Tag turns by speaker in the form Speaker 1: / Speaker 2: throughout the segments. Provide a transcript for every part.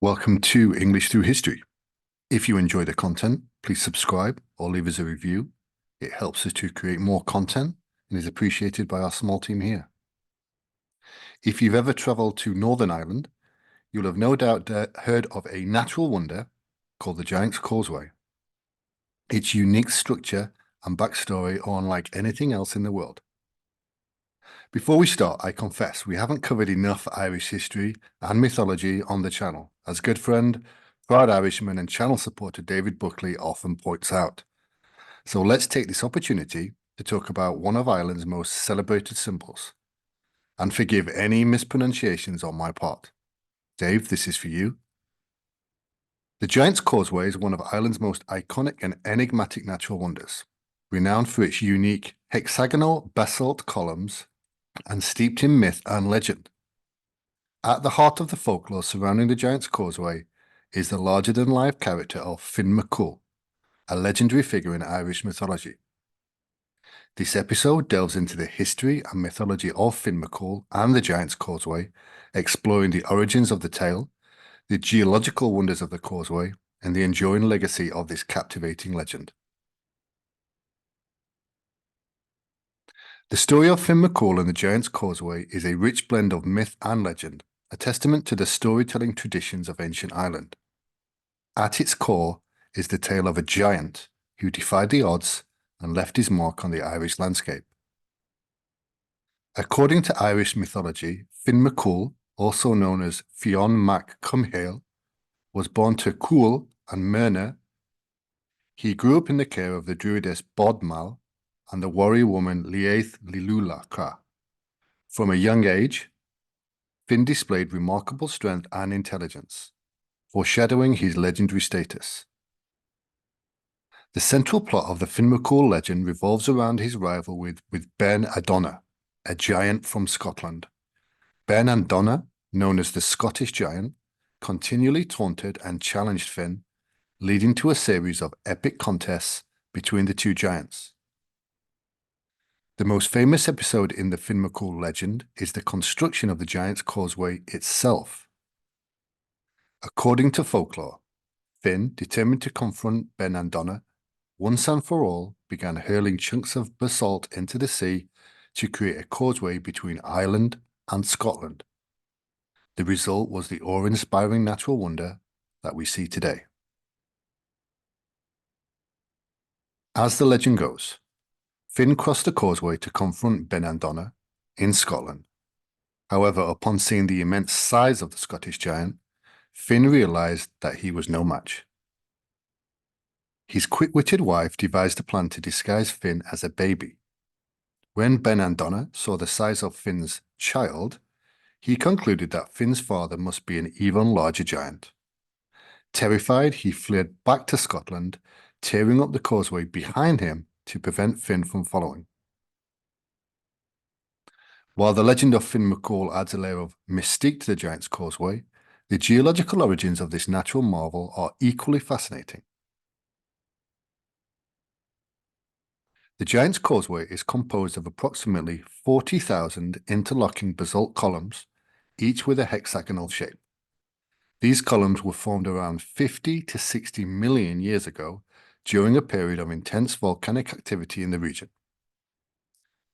Speaker 1: Welcome to English Through History. If you enjoy the content, please subscribe or leave us a review. It helps us to create more content and is appreciated by our small team here. If you've ever traveled to Northern Ireland, you'll have no doubt heard of a natural wonder called the Giant's Causeway. Its unique structure and backstory are unlike anything else in the world. Before we start, I confess we haven't covered enough Irish history and mythology on the channel, as good friend, proud Irishman and channel supporter David Buckley often points out. So let's take this opportunity to talk about one of Ireland's most celebrated symbols. And forgive any mispronunciations on my part. Dave, this is for you. The Giant's Causeway is one of Ireland's most iconic and enigmatic natural wonders, renowned for its unique hexagonal basalt columns and steeped in myth and legend. At the heart of the folklore surrounding the Giant's Causeway is the larger-than-life character of Finn McCool, a legendary figure in Irish mythology. This episode delves into the history and mythology of Finn McCool and the Giant's Causeway, exploring the origins of the tale, the geological wonders of the causeway, and the enduring legacy of this captivating legend. The story of Finn McCool and the Giant's Causeway is a rich blend of myth and legend, a testament to the storytelling traditions of ancient Ireland. At its core is the tale of a giant who defied the odds and left his mark on the Irish landscape. According to Irish mythology, Finn McCool, also known as Fionn mac Cumhaill, was born to Cúil and Myrna. He grew up in the care of the druidess Bod Mal and the warrior woman Liath Lilulachra. From a young age, Finn displayed remarkable strength and intelligence, foreshadowing his legendary status. The central plot of the Finn McCool legend revolves around his rival with Ben Adonna, a giant from Scotland. Ben Adonna, known as the Scottish Giant, continually taunted and challenged Finn, leading to a series of epic contests between the two giants. The most famous episode in the Finn McCool legend is the construction of the Giant's Causeway itself. According to folklore, Finn, determined to confront Ben Adonna, once and for all began hurling chunks of basalt into the sea to create a causeway between Ireland and Scotland. The result was the awe-inspiring natural wonder that we see today. As the legend goes, Finn crossed the causeway to confront Ben Adonna in Scotland. However, upon seeing the immense size of the Scottish giant, Finn realized that he was no match. His quick-witted wife devised a plan to disguise Finn as a baby. When Ben Adonna saw the size of Finn's child, he concluded that Finn's father must be an even larger giant. Terrified, he fled back to Scotland, tearing up the causeway behind him to prevent Finn from following. While the legend of Finn McCool adds a layer of mystique to the Giant's Causeway, the geological origins of this natural marvel are equally fascinating. The Giant's Causeway is composed of approximately 40,000 interlocking basalt columns, each with a hexagonal shape. These columns were formed around 50 to 60 million years ago during a period of intense volcanic activity in the region.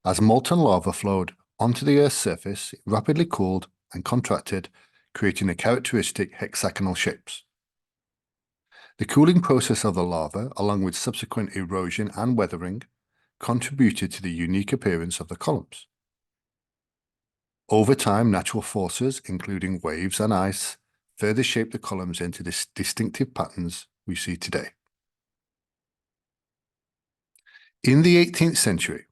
Speaker 1: As molten lava flowed onto the Earth's surface, it rapidly cooled and contracted, creating the characteristic hexagonal shapes. The cooling process of the lava, along with subsequent erosion and weathering, contributed to the unique appearance of the columns. Over time, natural forces, including waves and ice, further shaped the columns into the distinctive patterns we see today. In the 18th century,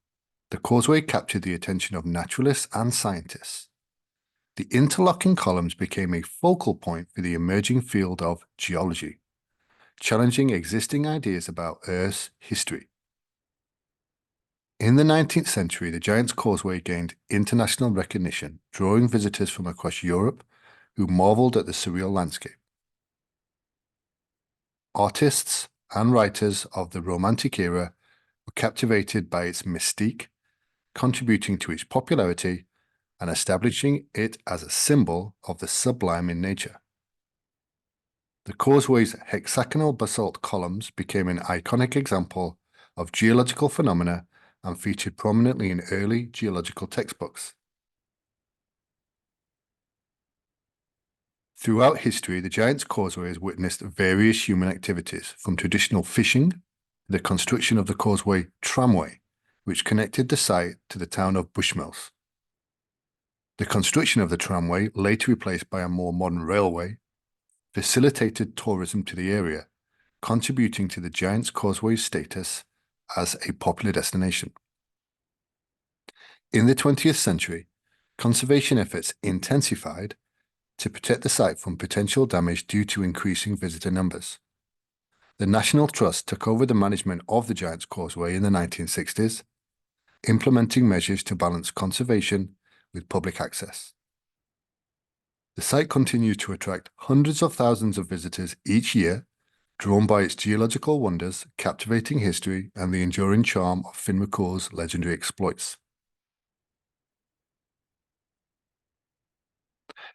Speaker 1: the causeway captured the attention of naturalists and scientists. The interlocking columns became a focal point for the emerging field of geology, challenging existing ideas about Earth's history. In the 19th century, the Giant's Causeway gained international recognition, drawing visitors from across Europe who marveled at the surreal landscape. Artists and writers of the Romantic era were captivated by its mystique, contributing to its popularity and establishing it as a symbol of the sublime in nature. The causeway's hexagonal basalt columns became an iconic example of geological phenomena and featured prominently in early geological textbooks. Throughout history, the Giant's Causeway has witnessed various human activities, from traditional fishing to the construction of the Causeway tramway, which connected the site to the town of Bushmills. The construction of the tramway, later replaced by a more modern railway, facilitated tourism to the area, contributing to the Giant's Causeway's status as a popular destination. In the 20th century, conservation efforts intensified to protect the site from potential damage due to increasing visitor numbers. The National Trust took over the management of the Giant's Causeway in the 1960s, implementing measures to balance conservation with public access. The site continues to attract hundreds of thousands of visitors each year, drawn by its geological wonders, captivating history, and the enduring charm of Finn McCool's legendary exploits.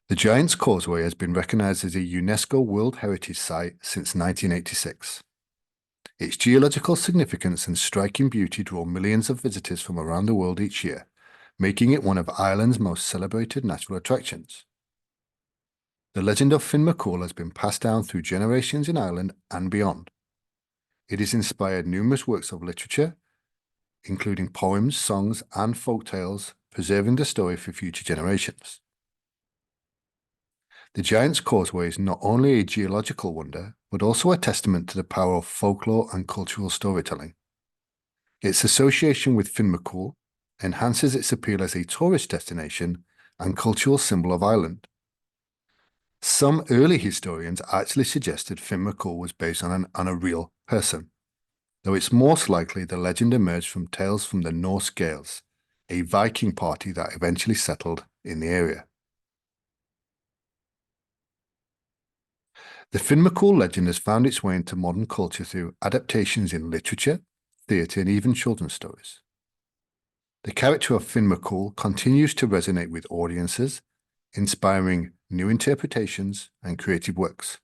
Speaker 1: The Giant's Causeway has been recognized as a UNESCO World Heritage Site since 1986. Its geological significance and striking beauty draw millions of visitors from around the world each year, making it one of Ireland's most celebrated natural attractions. The legend of Finn McCool has been passed down through generations in Ireland and beyond. It has inspired numerous works of literature, including poems, songs, and folk tales, preserving the story for future generations. The Giant's Causeway is not only a geological wonder, but also a testament to the power of folklore and cultural storytelling. Its association with Finn McCool enhances its appeal as a tourist destination and cultural symbol of Ireland. Some early historians actually suggested Finn McCool was based on a real person, though it's most likely the legend emerged from tales from the Norse Gaels, a Viking party that eventually settled in the area. The Finn McCool legend has found its way into modern culture through adaptations in literature, theatre, and even children's stories. The character of Finn McCool continues to resonate with audiences, inspiring new interpretations and creative works.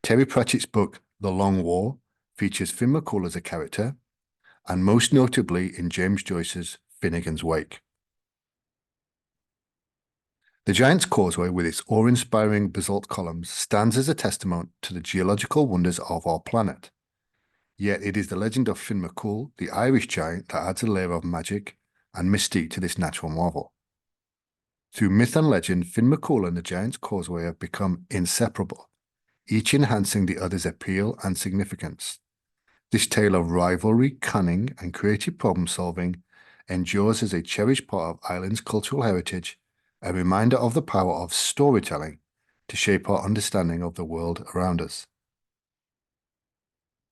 Speaker 1: Terry Pratchett's book, The Long War, features Finn McCool as a character, and most notably in James Joyce's Finnegan's Wake. The Giant's Causeway, with its awe-inspiring basalt columns, stands as a testament to the geological wonders of our planet. Yet it is the legend of Finn McCool, the Irish giant, that adds a layer of magic and mystique to this natural marvel. Through myth and legend, Finn McCool and the Giant's Causeway have become inseparable, each enhancing the other's appeal and significance. This tale of rivalry, cunning, and creative problem-solving endures as a cherished part of Ireland's cultural heritage, a reminder of the power of storytelling to shape our understanding of the world around us.